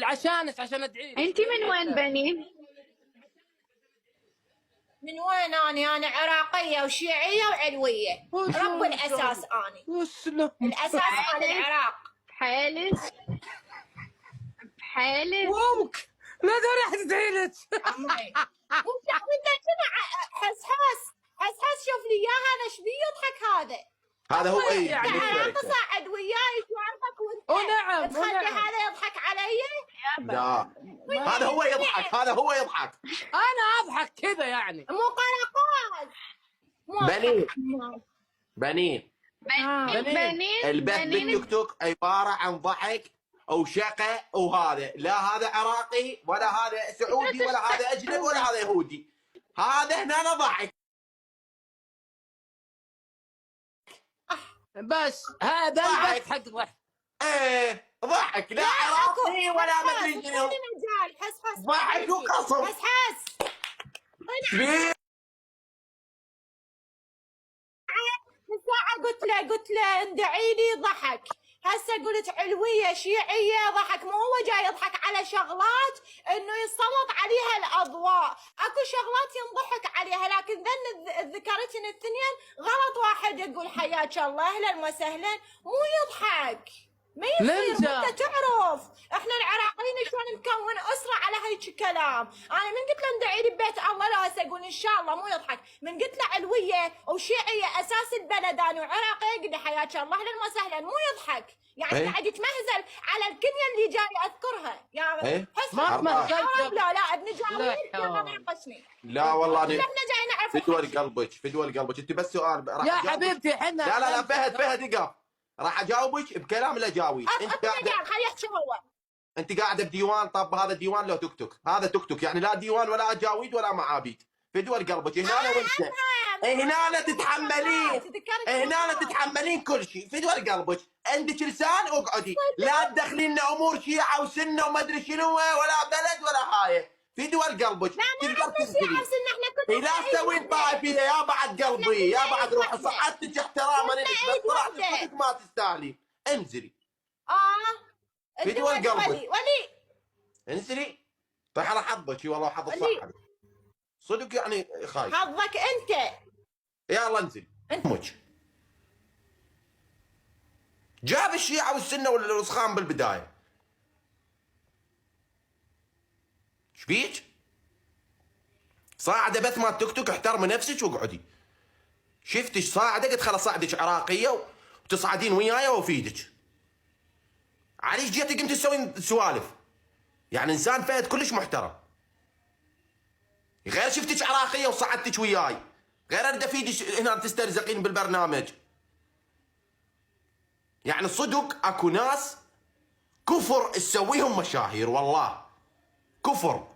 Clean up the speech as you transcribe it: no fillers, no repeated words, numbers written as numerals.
عشانك عشان ادعي لك. انتي من وين بنين؟ من وين انا عراقيه وشيعيه وعلويه. رب الاساس اني وسلم الاساس مال العراق. بحالس ممكن لا راح تدعي لك. عمي وانت شنو حس شوف لي اياه هذا ايش بيه يضحك هذا هو اي يعني العراق صعد وياي يعرفك وانت ونعم تخلي هذا يضحك علي. لا هذا هو يضحك انا اضحك كذا يعني مو قلقات بنين البث بالتيك توك عباره عن ضحك او شقه وهذا لا هذا عراقي ولا هذا سعودي ولا هذا اجنبي ولا هذا يهودي. هذا هنا ضحك بس هذا البث حق ضحك. ايه ضحك لا عراقي ولا مدري شنو ضحك وقصف حس ساعة قلت له اندعي لي ضحك. هسه قلت علوية شيعية ضحك. مو هو جاي يضحك على شغلات انه يسلط عليها الاضواء. اكو شغلات ينضحك عليها لكن ذن ذكرتن الثنين غلط. واحد يقول حياك الله اهلا وسهلا مو يضحك. ما يصير. انت تعرف احنا العراقيين شلون نكون اسره على هيك كلام. انا من قلت له ندعي لي ببيت الله لا هسه اقول ان شاء الله مو يضحك. من قلت له علويه وشيعيه اساس البلد انا وعراقيه قل لي حياك الله اهلا وسهلا مو يضحك. يعني قاعد يتمهزل على الكنيه اللي جاي اذكرها. يعني حس ما تمهزلت. لا ابن جاوي يلا ناقشني. لا والله احنا جاي نعرف فدوى قلبك انت بس سؤال يا حبيبتي احنا لا فهد اقف راح اجاوبك بكلام لا جاوي. انت قاعده خليه يحكي هو. انت قاعده بديوان. طب هذا الديوان له توك توك. هذا توك توك يعني لا ديوان ولا اجاويد ولا معابيد. فدوى قلبك هنا وانت هنا تتحملين كل شيء. فدوى قلبك عندك لسان اقعدي لا تدخلين لنا امور شيعه وسنه وما ادري شنو ولا بلد ولا هاي. في دول قلبك تقدر تسوي. لا تسوين طائفيه يا بعد قلبي يا بعد روح صحتك احتراما لك بس طلعت ما تستاهلين. انزلي في دول قلبك ولي انزلي. طيب على حظك والله حظ الصح صدق يعني خايف. حظك انت. يلا انزلي امك جاب الشيعه والسنه والرسخان بالبدايه. ايش بيك؟ صاعده بث مال توك توك احترمي نفسك واقعدي. شفتك صاعده قلت خلاص صاعدك عراقيه وتصعدين وياي وافيدك. عليش جيتي قمت تسوين سوالف؟ يعني انسان فهد كلش محترم. غير شفتك عراقيه وصعدتك وياي غير اريد افيدك هنا تسترزقين بالبرنامج. يعني صدق اكو ناس كفر تسويهم مشاهير والله كفر.